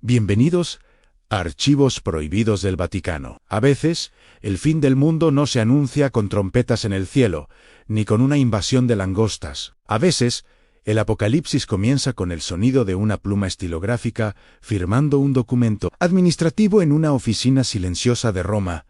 Bienvenidos a Archivos Prohibidos del Vaticano. A veces, el fin del mundo no se anuncia con trompetas en el cielo, ni con una invasión de langostas. A veces, el apocalipsis comienza con el sonido de una pluma estilográfica firmando un documento administrativo en una oficina silenciosa de Roma.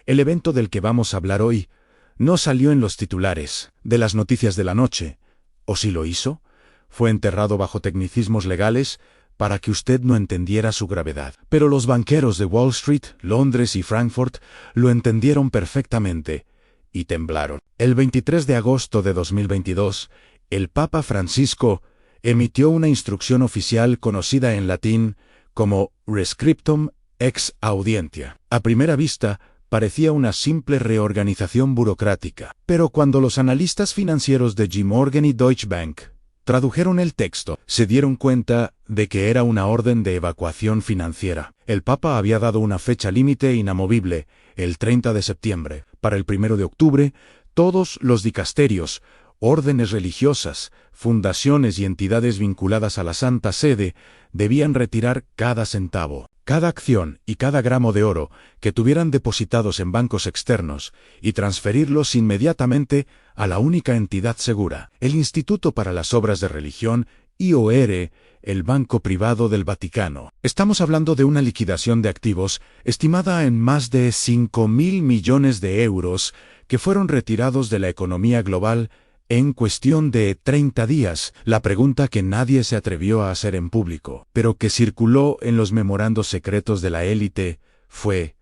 El evento del que vamos a hablar hoy no salió en los titulares de las noticias de la noche. ¿O si lo hizo? Fue enterrado bajo tecnicismos legales para que usted no entendiera su gravedad. Pero los banqueros de Wall Street, Londres y Frankfurt lo entendieron perfectamente y temblaron. El 23 de agosto de 2022, el Papa Francisco emitió una instrucción oficial conocida en latín como Rescriptum ex Audientia. A primera vista, parecía una simple reorganización burocrática. Pero cuando los analistas financieros de J. Morgan y Deutsche Bank tradujeron el texto, se dieron cuenta de que era una orden de evacuación financiera. El Papa había dado una fecha límite inamovible, el 30 de septiembre. Para el 1 de octubre, todos los dicasterios, órdenes religiosas, fundaciones y entidades vinculadas a la Santa Sede debían retirar cada centavo, cada acción y cada gramo de oro que tuvieran depositados en bancos externos y transferirlos inmediatamente a la única entidad segura, el Instituto para las Obras de Religión, IOR, el Banco Privado del Vaticano. Estamos hablando de una liquidación de activos estimada en más de 5.000 millones de euros que fueron retirados de la economía global en cuestión de 30 días, la pregunta que nadie se atrevió a hacer en público, pero que circuló en los memorandos secretos de la élite, fue: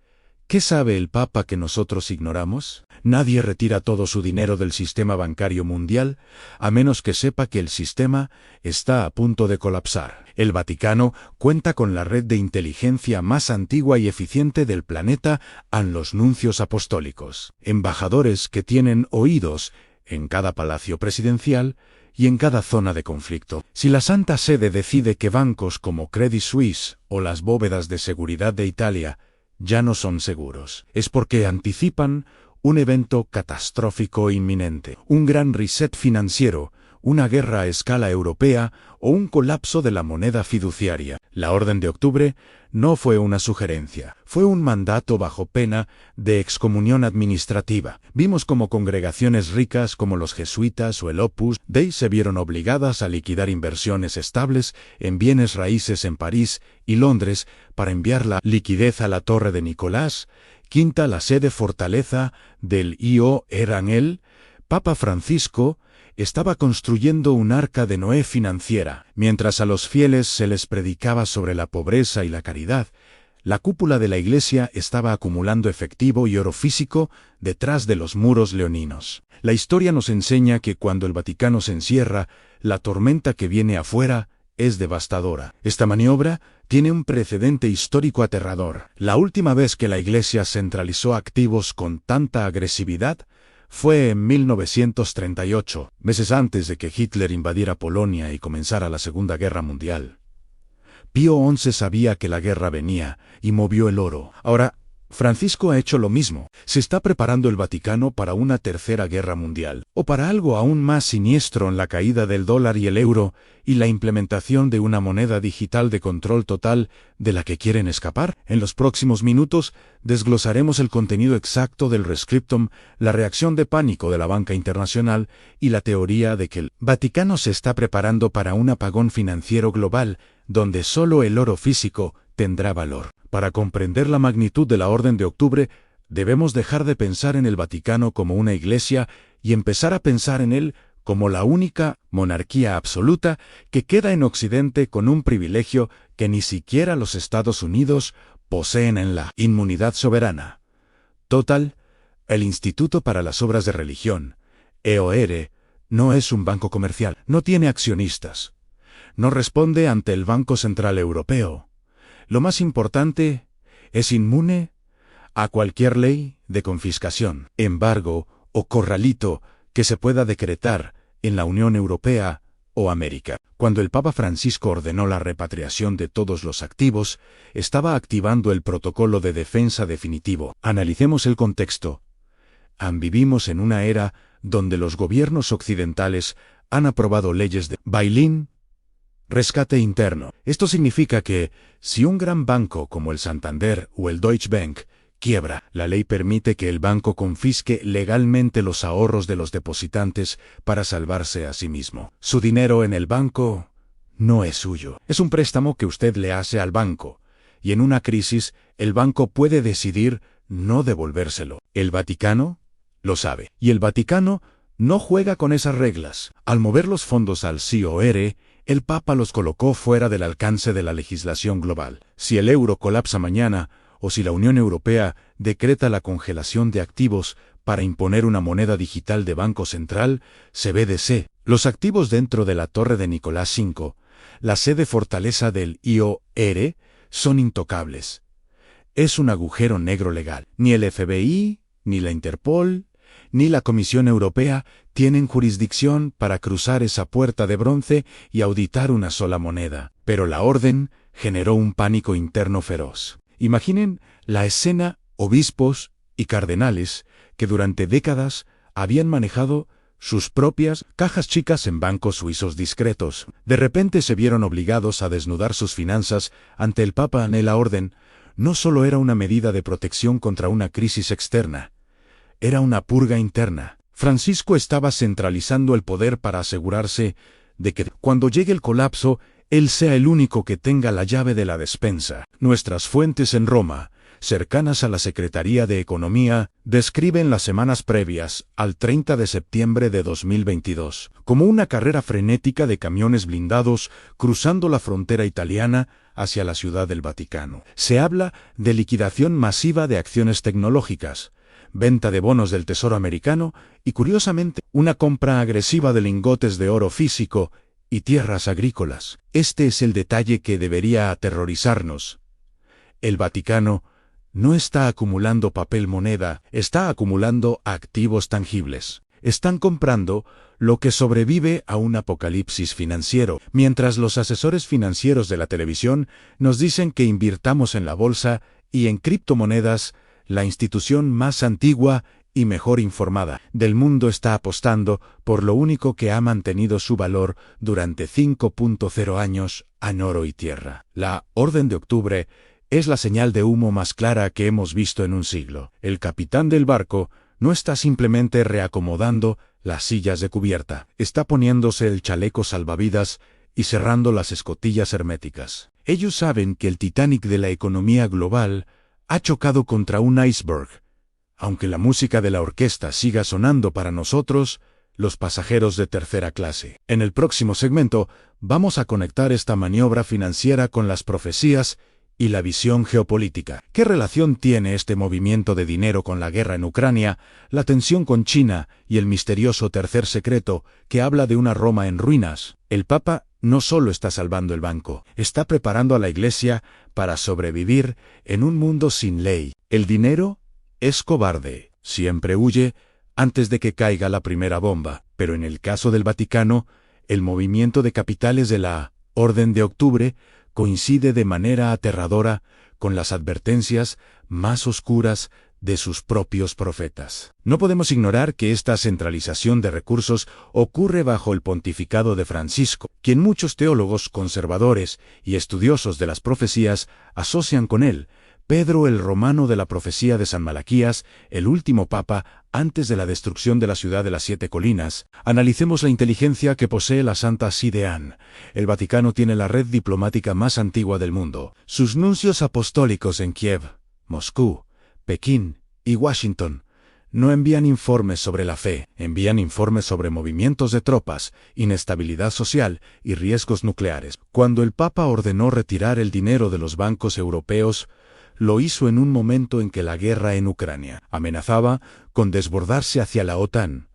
¿qué sabe el Papa que nosotros ignoramos? Nadie retira todo su dinero del sistema bancario mundial, a menos que sepa que el sistema está a punto de colapsar. El Vaticano cuenta con la red de inteligencia más antigua y eficiente del planeta en los nuncios apostólicos, embajadores que tienen oídos en cada palacio presidencial y en cada zona de conflicto. Si la Santa Sede decide que bancos como Credit Suisse o las bóvedas de seguridad de Italia ya no son seguros, es porque anticipan un evento catastrófico inminente, un gran reset financiero, una guerra a escala europea o un colapso de la moneda fiduciaria. La Orden de Octubre no fue una sugerencia, fue un mandato bajo pena de excomunión administrativa. Vimos cómo congregaciones ricas como los jesuitas o el Opus Dei se vieron obligadas a liquidar inversiones estables en bienes raíces en París y Londres para enviar la liquidez a la Torre de Nicolás V, la sede fortaleza del IOR. Papa Francisco estaba construyendo un arca de Noé financiera. Mientras a los fieles se les predicaba sobre la pobreza y la caridad, la cúpula de la iglesia estaba acumulando efectivo y oro físico detrás de los muros leoninos. La historia nos enseña que cuando el Vaticano se encierra, la tormenta que viene afuera es devastadora. Esta maniobra tiene un precedente histórico aterrador. La última vez que la iglesia centralizó activos con tanta agresividad fue en 1938, meses antes de que Hitler invadiera Polonia y comenzara la Segunda Guerra Mundial. Pío XI sabía que la guerra venía y movió el oro. Ahora, Francisco ha hecho lo mismo. Se está preparando el Vaticano para una tercera guerra mundial, o para algo aún más siniestro en la caída del dólar y el euro y la implementación de una moneda digital de control total de la que quieren escapar. En los próximos minutos desglosaremos el contenido exacto del Rescriptum, la reacción de pánico de la banca internacional y la teoría de que el Vaticano se está preparando para un apagón financiero global donde solo el oro físico tendrá valor. Para comprender la magnitud de la Orden de Octubre, debemos dejar de pensar en el Vaticano como una iglesia y empezar a pensar en él como la única monarquía absoluta que queda en Occidente con un privilegio que ni siquiera los Estados Unidos poseen en la inmunidad soberana. Total, el Instituto para las Obras de Religión, IOR, no es un banco comercial, no tiene accionistas, no responde ante el Banco Central Europeo. Lo más importante, es inmune a cualquier ley de confiscación, embargo o corralito que se pueda decretar en la Unión Europea o América. Cuando el Papa Francisco ordenó la repatriación de todos los activos, estaba activando el protocolo de defensa definitivo. Analicemos el contexto. Vivimos en una era donde los gobiernos occidentales han aprobado leyes de bail-in, Rescate interno. Esto significa que, si un gran banco como el Santander o el Deutsche Bank quiebra, la ley permite que el banco confisque legalmente los ahorros de los depositantes para salvarse a sí mismo. Su dinero en el banco no es suyo. Es un préstamo que usted le hace al banco, y en una crisis, el banco puede decidir no devolvérselo. El Vaticano lo sabe, y el Vaticano no juega con esas reglas. Al mover los fondos al COR, el Papa los colocó fuera del alcance de la legislación global. Si el euro colapsa mañana, o si la Unión Europea decreta la congelación de activos para imponer una moneda digital de Banco Central, CBDC, los activos dentro de la Torre de Nicolás V, la sede fortaleza del IOR, son intocables. Es un agujero negro legal. Ni el FBI, ni la Interpol, ni la Comisión Europea tienen jurisdicción para cruzar esa puerta de bronce y auditar una sola moneda. Pero la orden generó un pánico interno feroz. Imaginen la escena: obispos y cardenales que durante décadas habían manejado sus propias cajas chicas en bancos suizos discretos. De repente se vieron obligados a desnudar sus finanzas ante el Papa. La orden no solo era una medida de protección contra una crisis externa, era una purga interna. Francisco estaba centralizando el poder para asegurarse de que, cuando llegue el colapso, él sea el único que tenga la llave de la despensa. Nuestras fuentes en Roma, cercanas a la Secretaría de Economía, describen las semanas previas al 30 de septiembre de 2022 como una carrera frenética de camiones blindados cruzando la frontera italiana hacia la Ciudad del Vaticano. Se habla de liquidación masiva de acciones tecnológicas, venta de bonos del Tesoro americano y, curiosamente, una compra agresiva de lingotes de oro físico y tierras agrícolas. Este es el detalle que debería aterrorizarnos. El Vaticano no está acumulando papel moneda, está acumulando activos tangibles. Están comprando lo que sobrevive a un apocalipsis financiero, mientras los asesores financieros de la televisión nos dicen que invirtamos en la bolsa y en criptomonedas. La institución más antigua y mejor informada del mundo está apostando por lo único que ha mantenido su valor durante 5.0 años, en oro y tierra. La Orden de Octubre es la señal de humo más clara que hemos visto en un siglo. El capitán del barco no está simplemente reacomodando las sillas de cubierta, está poniéndose el chaleco salvavidas y cerrando las escotillas herméticas. Ellos saben que el Titanic de la economía global ha chocado contra un iceberg. Aunque la música de la orquesta siga sonando para nosotros, los pasajeros de tercera clase. En el próximo segmento, vamos a conectar esta maniobra financiera con las profecías y la visión geopolítica. ¿Qué relación tiene este movimiento de dinero con la guerra en Ucrania, la tensión con China y el misterioso tercer secreto que habla de una Roma en ruinas? El Papa no solo está salvando el banco, está preparando a la Iglesia para sobrevivir en un mundo sin ley. El dinero es cobarde, siempre huye antes de que caiga la primera bomba. Pero en el caso del Vaticano, el movimiento de capitales de la Orden de Octubre coincide de manera aterradora con las advertencias más oscuras de sus propios profetas. No podemos ignorar que esta centralización de recursos ocurre bajo el pontificado de Francisco, quien muchos teólogos conservadores y estudiosos de las profecías asocian con él. Pedro el Romano de la profecía de San Malaquías, el último papa antes de la destrucción de la ciudad de las 7 colinas. Analicemos la inteligencia que posee la Santa Sede. El Vaticano tiene la red diplomática más antigua del mundo. Sus nuncios apostólicos en Kiev, Moscú, Pekín y Washington no envían informes sobre la fe, envían informes sobre movimientos de tropas, inestabilidad social y riesgos nucleares. Cuando el Papa ordenó retirar el dinero de los bancos europeos, lo hizo en un momento en que la guerra en Ucrania amenazaba con desbordarse hacia la OTAN,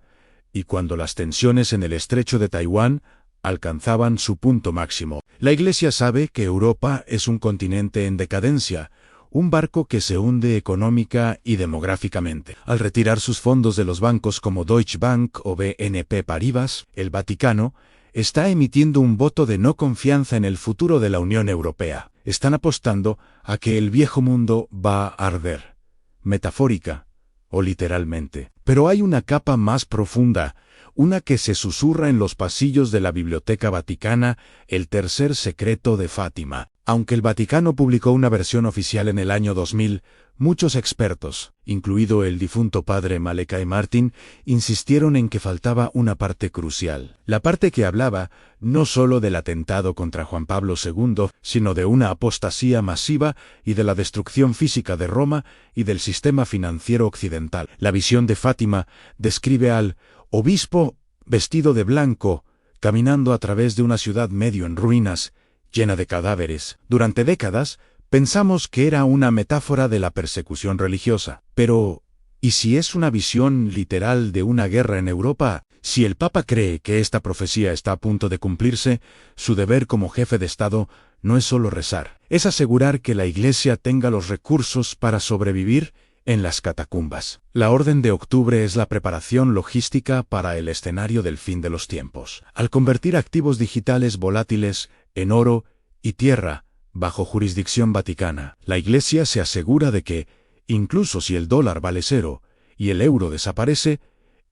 y cuando las tensiones en el estrecho de Taiwán alcanzaban su punto máximo. La Iglesia sabe que Europa es un continente en decadencia, un barco que se hunde económica y demográficamente. Al retirar sus fondos de los bancos como Deutsche Bank o BNP Paribas, el Vaticano está emitiendo un voto de no confianza en el futuro de la Unión Europea. Están apostando a que el viejo mundo va a arder, metafórica o literalmente. Pero hay una capa más profunda, una que se susurra en los pasillos de la Biblioteca Vaticana, el tercer secreto de Fátima. Aunque el Vaticano publicó una versión oficial en el año 2000, muchos expertos, incluido el difunto padre Malachi Martin, insistieron en que faltaba una parte crucial. La parte que hablaba no solo del atentado contra Juan Pablo II, sino de una apostasía masiva y de la destrucción física de Roma y del sistema financiero occidental. La visión de Fátima describe al obispo vestido de blanco, caminando a través de una ciudad medio en ruinas, llena de cadáveres. Durante décadas, pensamos que era una metáfora de la persecución religiosa. Pero, ¿y si es una visión literal de una guerra en Europa? Si el Papa cree que esta profecía está a punto de cumplirse, su deber como jefe de Estado no es solo rezar, es asegurar que la Iglesia tenga los recursos para sobrevivir en las catacumbas. La Orden de Octubre es la preparación logística para el escenario del fin de los tiempos. Al convertir activos digitales volátiles en oro y tierra bajo jurisdicción vaticana, la Iglesia se asegura de que, incluso si el dólar vale cero y el euro desaparece,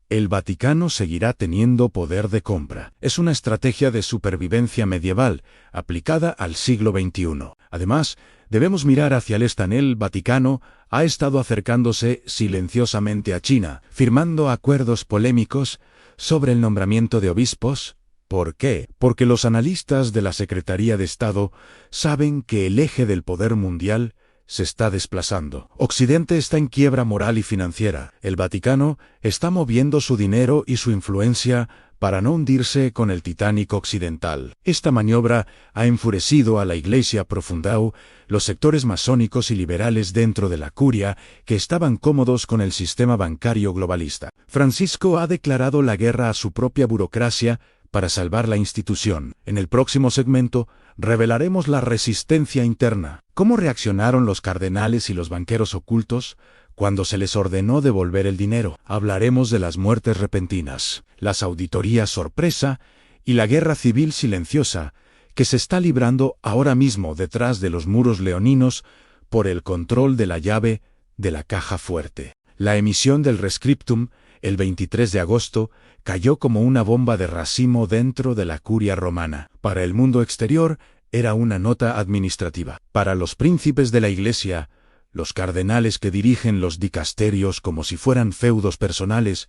el Vaticano seguirá teniendo poder de compra. Es una estrategia de supervivencia medieval aplicada al siglo XXI. Además, debemos mirar hacia el este. El Vaticano ha estado acercándose silenciosamente a China, firmando acuerdos polémicos sobre el nombramiento de obispos. ¿Por qué? Porque los analistas de la Secretaría de Estado saben que el eje del poder mundial se está desplazando. Occidente está en quiebra moral y financiera. El Vaticano está moviendo su dinero y su influencia para no hundirse con el Titanic occidental. Esta maniobra ha enfurecido a la Iglesia Profundao, los sectores masónicos y liberales dentro de la curia, que estaban cómodos con el sistema bancario globalista. Francisco ha declarado la guerra a su propia burocracia para salvar la institución. En el próximo segmento, revelaremos la resistencia interna. ¿Cómo reaccionaron los cardenales y los banqueros ocultos cuando se les ordenó devolver el dinero? Hablaremos de las muertes repentinas, las auditorías sorpresa y la guerra civil silenciosa que se está librando ahora mismo detrás de los muros leoninos por el control de la llave de la caja fuerte. La emisión del Rescriptum, el 23 de agosto, cayó como una bomba de racimo dentro de la curia romana. Para el mundo exterior, era una nota administrativa. Para los príncipes de la Iglesia, los cardenales que dirigen los dicasterios como si fueran feudos personales,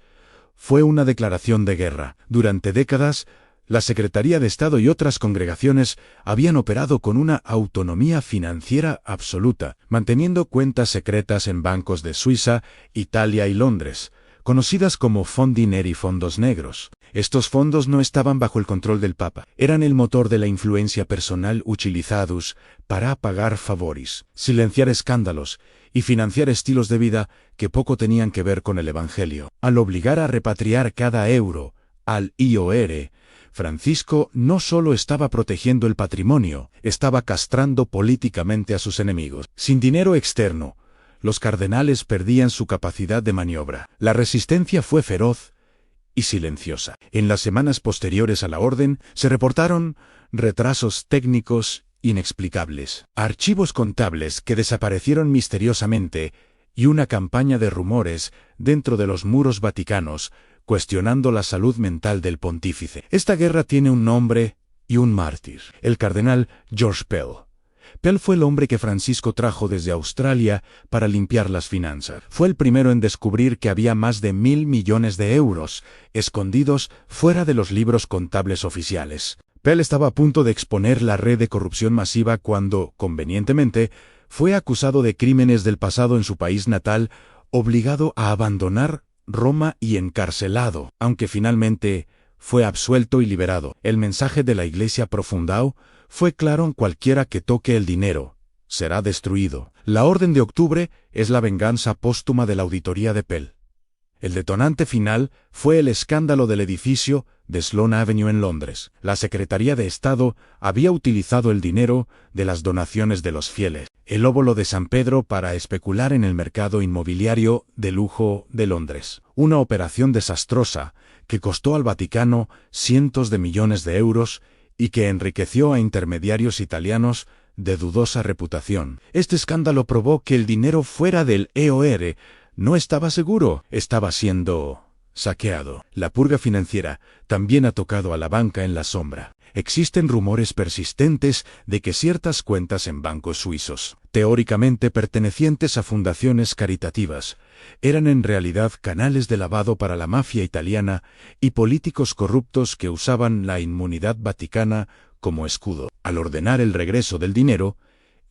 fue una declaración de guerra. Durante décadas, la Secretaría de Estado y otras congregaciones habían operado con una autonomía financiera absoluta, manteniendo cuentas secretas en bancos de Suiza, Italia y Londres, conocidas como fondi neri, fondos negros. Estos fondos no estaban bajo el control del Papa, eran el motor de la influencia personal utilizados para pagar favores, silenciar escándalos y financiar estilos de vida que poco tenían que ver con el Evangelio. Al obligar a repatriar cada euro al IOR, Francisco no solo estaba protegiendo el patrimonio, estaba castrando políticamente a sus enemigos. Sin dinero externo, los cardenales perdían su capacidad de maniobra. La resistencia fue feroz y silenciosa. En las semanas posteriores a la orden, se reportaron retrasos técnicos inexplicables, archivos contables que desaparecieron misteriosamente y una campaña de rumores dentro de los muros vaticanos cuestionando la salud mental del pontífice. Esta guerra tiene un nombre y un mártir: el cardenal George Pell. Pell fue el hombre que Francisco trajo desde Australia para limpiar las finanzas. Fue el primero en descubrir que había más de 1.000 millones de euros escondidos fuera de los libros contables oficiales. Pell estaba a punto de exponer la red de corrupción masiva cuando, convenientemente, fue acusado de crímenes del pasado en su país natal, obligado a abandonar Roma y encarcelado, aunque finalmente fue absuelto y liberado. El mensaje de la Iglesia Profundao fue claro: cualquiera que toque el dinero será destruido. La Orden de Octubre es la venganza póstuma de la auditoría de Pell. El detonante final fue el escándalo del edificio de Sloane Avenue en Londres. La Secretaría de Estado había utilizado el dinero de las donaciones de los fieles, el óvulo de San Pedro, para especular en el mercado inmobiliario de lujo de Londres. Una operación desastrosa que costó al Vaticano cientos de millones de euros y que enriqueció a intermediarios italianos de dudosa reputación. Este escándalo probó que el dinero fuera del EOR no estaba seguro, estaba siendo saqueado. La purga financiera también ha tocado a la banca en la sombra. Existen rumores persistentes de que ciertas cuentas en bancos suizos, teóricamente pertenecientes a fundaciones caritativas, eran en realidad canales de lavado para la mafia italiana y políticos corruptos que usaban la inmunidad vaticana como escudo. Al ordenar el regreso del dinero,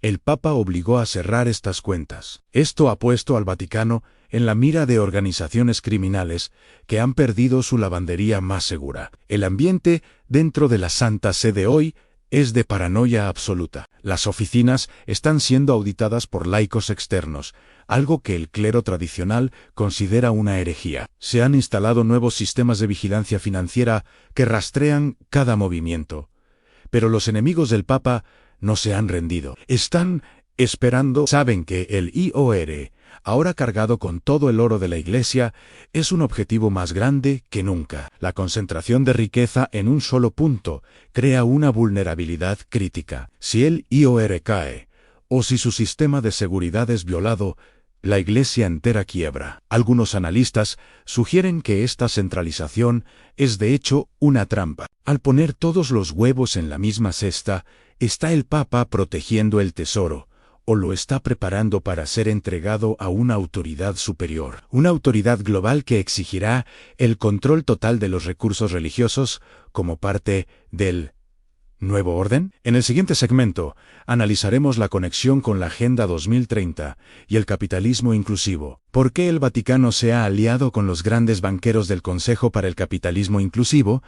el Papa obligó a cerrar estas cuentas. Esto ha puesto al Vaticano en la mira de organizaciones criminales que han perdido su lavandería más segura. El ambiente dentro de la Santa Sede hoy es de paranoia absoluta. Las oficinas están siendo auditadas por laicos externos, algo que el clero tradicional considera una herejía. Se han instalado nuevos sistemas de vigilancia financiera que rastrean cada movimiento. Pero los enemigos del Papa no se han rendido. Están esperando. Saben que el IOR, ahora cargado con todo el oro de la Iglesia, es un objetivo más grande que nunca. La concentración de riqueza en un solo punto crea una vulnerabilidad crítica. Si el IOR cae, o si su sistema de seguridad es violado, la Iglesia entera quiebra. Algunos analistas sugieren que esta centralización es de hecho una trampa. Al poner todos los huevos en la misma cesta, ¿está el Papa protegiendo el tesoro, o lo está preparando para ser entregado a una autoridad superior? Una autoridad global que exigirá el control total de los recursos religiosos como parte del nuevo orden. En el siguiente segmento, analizaremos la conexión con la Agenda 2030 y el capitalismo inclusivo. ¿Por qué el Vaticano se ha aliado con los grandes banqueros del Consejo para el Capitalismo Inclusivo,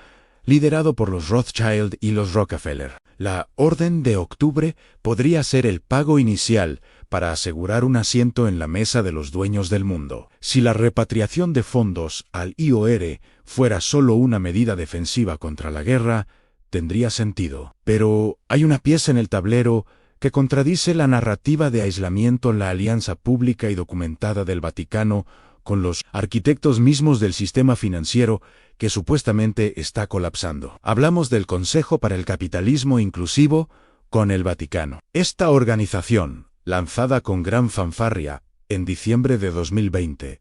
liderado por los Rothschild y los Rockefeller? La Orden de Octubre podría ser el pago inicial para asegurar un asiento en la mesa de los dueños del mundo. Si la repatriación de fondos al IOR fuera solo una medida defensiva contra la guerra, tendría sentido. Pero hay una pieza en el tablero que contradice la narrativa de aislamiento, la alianza pública y documentada del Vaticano con los arquitectos mismos del sistema financiero que supuestamente está colapsando. Hablamos del Consejo para el Capitalismo Inclusivo con el Vaticano. Esta organización, lanzada con gran fanfarria en diciembre de 2020,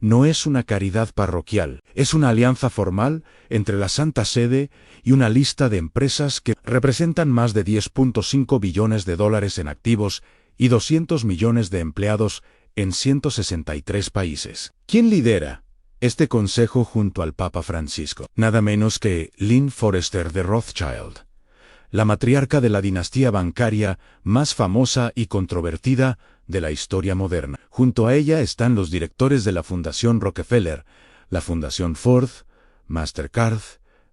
no es una caridad parroquial, es una alianza formal entre la Santa Sede y una lista de empresas que representan más de 10.5 billones de dólares en activos y 200 millones de empleados en 163 países. ¿Quién lidera este consejo junto al Papa Francisco? Nada menos que Lynn Forester de Rothschild, la matriarca de la dinastía bancaria más famosa y controvertida de la historia moderna. Junto a ella están los directores de la Fundación Rockefeller, la Fundación Ford, Mastercard,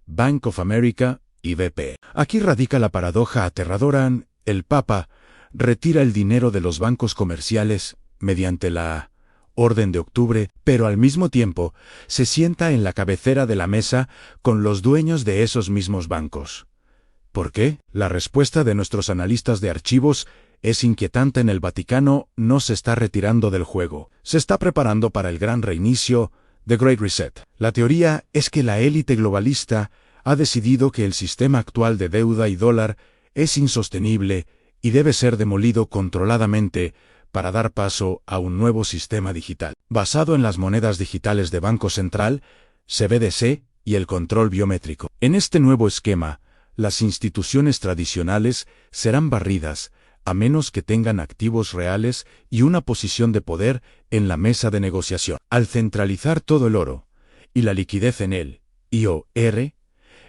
Bank of America y BP. Aquí radica la paradoja aterradora. El Papa retira el dinero de los bancos comerciales mediante la Orden de Octubre, pero al mismo tiempo se sienta en la cabecera de la mesa con los dueños de esos mismos bancos. ¿Por qué? La respuesta de nuestros analistas de archivos es inquietante. En el Vaticano no se está retirando del juego, se está preparando para el gran reinicio, The Great Reset. La teoría es que la élite globalista ha decidido que el sistema actual de deuda y dólar es insostenible y debe ser demolido controladamente para dar paso a un nuevo sistema digital, basado en las monedas digitales de Banco Central, CBDC y el control biométrico. En este nuevo esquema, las instituciones tradicionales serán barridas, a menos que tengan activos reales y una posición de poder en la mesa de negociación. Al centralizar todo el oro y la liquidez en el IOR,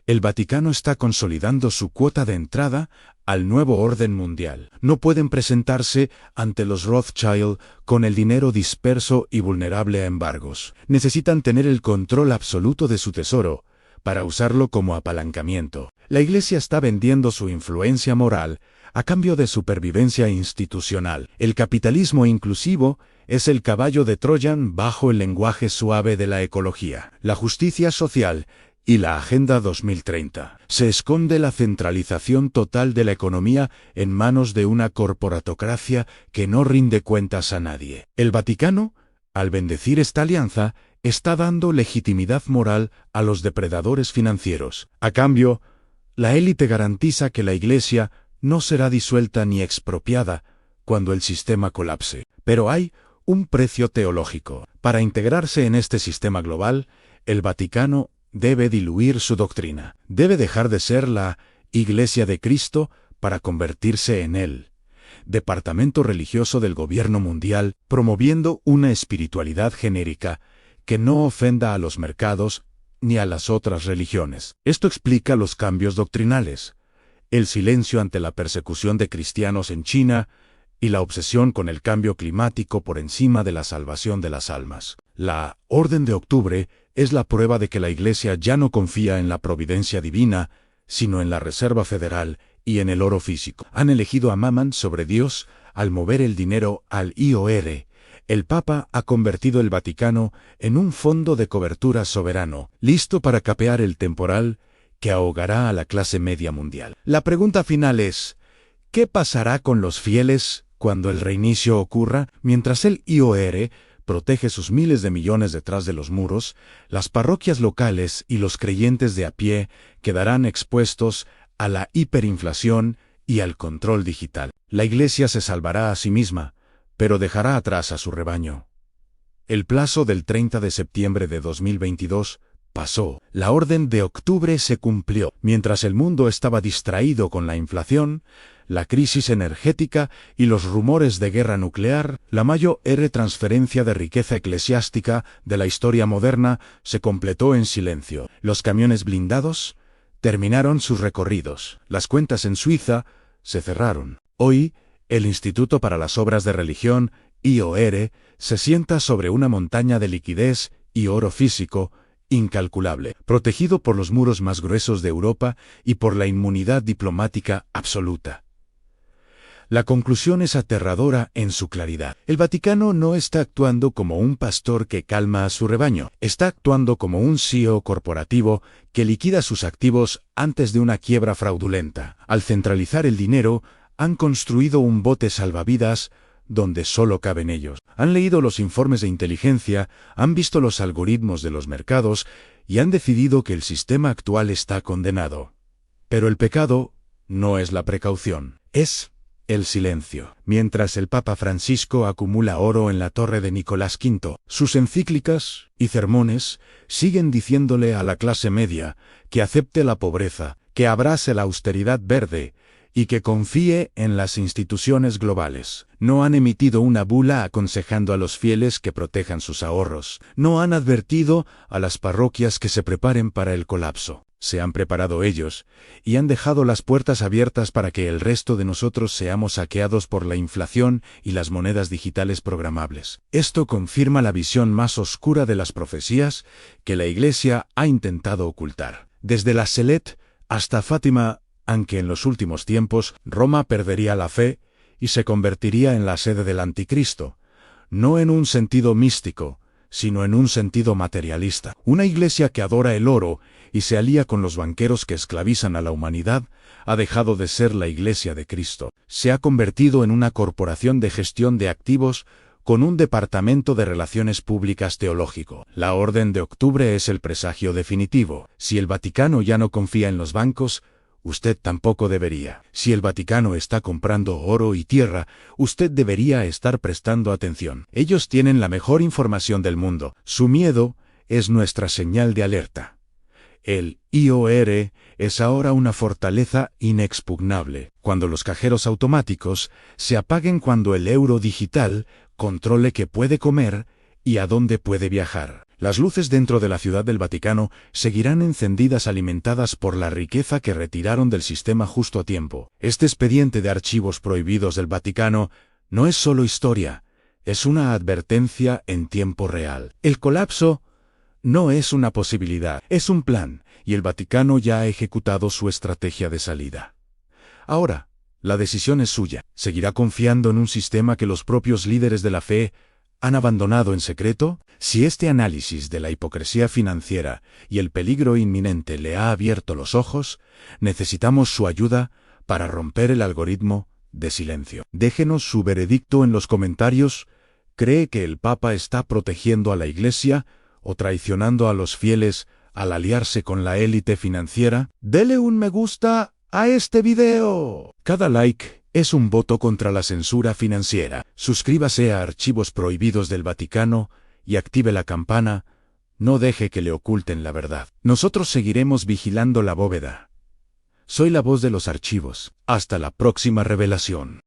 el Vaticano está consolidando su cuota de entrada al nuevo orden mundial. No pueden presentarse ante los Rothschild con el dinero disperso y vulnerable a embargos. Necesitan tener el control absoluto de su tesoro para usarlo como apalancamiento. La Iglesia está vendiendo su influencia moral a cambio de supervivencia institucional. El capitalismo inclusivo es el caballo de Troya bajo el lenguaje suave de la ecología, la justicia social y la Agenda 2030. Se esconde la centralización total de la economía en manos de una corporatocracia que no rinde cuentas a nadie. El Vaticano, al bendecir esta alianza, está dando legitimidad moral a los depredadores financieros. A cambio, la élite garantiza que la Iglesia no será disuelta ni expropiada cuando el sistema colapse. Pero hay un precio teológico. Para integrarse en este sistema global, El Vaticano debe diluir su doctrina. Debe dejar de ser la Iglesia de Cristo para convertirse en el departamento religioso del gobierno mundial, promoviendo una espiritualidad genérica que no ofenda a los mercados ni a las otras religiones. Esto explica los cambios doctrinales, el silencio ante la persecución de cristianos en China y la obsesión con el cambio climático por encima de la salvación de las almas. La Orden de Octubre es la prueba de que la Iglesia ya no confía en la providencia divina, sino en la Reserva Federal y en el oro físico. Han elegido a Mammon sobre Dios al mover el dinero al IOR. El Papa ha convertido el Vaticano en un fondo de cobertura soberano, listo para capear el temporal que ahogará a la clase media mundial. La pregunta final es, ¿qué pasará con los fieles cuando el reinicio ocurra? Mientras el IOR protege sus miles de millones detrás de los muros, las parroquias locales y los creyentes de a pie quedarán expuestos a la hiperinflación y al control digital. La Iglesia se salvará a sí misma, pero dejará atrás a su rebaño. El plazo del 30 de septiembre de 2022 pasó. La Orden de Octubre se cumplió. Mientras el mundo estaba distraído con la inflación, la crisis energética y los rumores de guerra nuclear, la mayor transferencia de riqueza eclesiástica de la historia moderna se completó en silencio. Los camiones blindados terminaron sus recorridos. Las cuentas en Suiza se cerraron. Hoy, el Instituto para las Obras de Religión, IOR, se sienta sobre una montaña de liquidez y oro físico incalculable, protegido por los muros más gruesos de Europa y por la inmunidad diplomática absoluta. La conclusión es aterradora en su claridad. El Vaticano no está actuando como un pastor que calma a su rebaño, está actuando como un CEO corporativo que liquida sus activos antes de una quiebra fraudulenta. Al centralizar el dinero, han construido un bote salvavidas donde solo caben ellos. Han leído los informes de inteligencia, han visto los algoritmos de los mercados y han decidido que el sistema actual está condenado. Pero el pecado no es la precaución, es el silencio. Mientras el Papa Francisco acumula oro en la torre de Nicolás V, sus encíclicas y sermones siguen diciéndole a la clase media que acepte la pobreza, que abrace la austeridad verde y que confíe en las instituciones globales. No han emitido una bula aconsejando a los fieles que protejan sus ahorros. No han advertido a las parroquias que se preparen para el colapso. Se han preparado ellos, y han dejado las puertas abiertas para que el resto de nosotros seamos saqueados por la inflación y las monedas digitales programables. Esto confirma la visión más oscura de las profecías que la Iglesia ha intentado ocultar. Desde la Selet hasta Fátima, aunque en los últimos tiempos Roma perdería la fe y se convertiría en la sede del anticristo, no en un sentido místico, sino en un sentido materialista. Una iglesia que adora el oro y se alía con los banqueros que esclavizan a la humanidad ha dejado de ser la Iglesia de Cristo. Se ha convertido en una corporación de gestión de activos con un departamento de relaciones públicas teológico. La Orden de Octubre es el presagio definitivo. Si el Vaticano ya no confía en los bancos, usted tampoco debería. Si el Vaticano está comprando oro y tierra, usted debería estar prestando atención. Ellos tienen la mejor información del mundo. Su miedo es nuestra señal de alerta. El IOR es ahora una fortaleza inexpugnable. Cuando los cajeros automáticos se apaguen, cuando el euro digital controle qué puede comer y a dónde puede viajar. Las luces dentro de la Ciudad del Vaticano seguirán encendidas, alimentadas por la riqueza que retiraron del sistema justo a tiempo. Este expediente de archivos prohibidos del Vaticano no es solo historia, es una advertencia en tiempo real. El colapso no es una posibilidad, es un plan, y el Vaticano ya ha ejecutado su estrategia de salida. Ahora, la decisión es suya. ¿Seguirá confiando en un sistema que los propios líderes de la fe han abandonado en secreto? Si este análisis de la hipocresía financiera y el peligro inminente le ha abierto los ojos, necesitamos su ayuda para romper el algoritmo de silencio. Déjenos su veredicto en los comentarios. ¿Cree que el Papa está protegiendo a la Iglesia o traicionando a los fieles al aliarse con la élite financiera? Dele un me gusta a este video. Cada like es un voto contra la censura financiera. Suscríbase a Archivos Prohibidos del Vaticano y active la campana No deje que le oculten la verdad. Nosotros seguiremos vigilando la bóveda. Soy la voz de los archivos. Hasta la próxima revelación.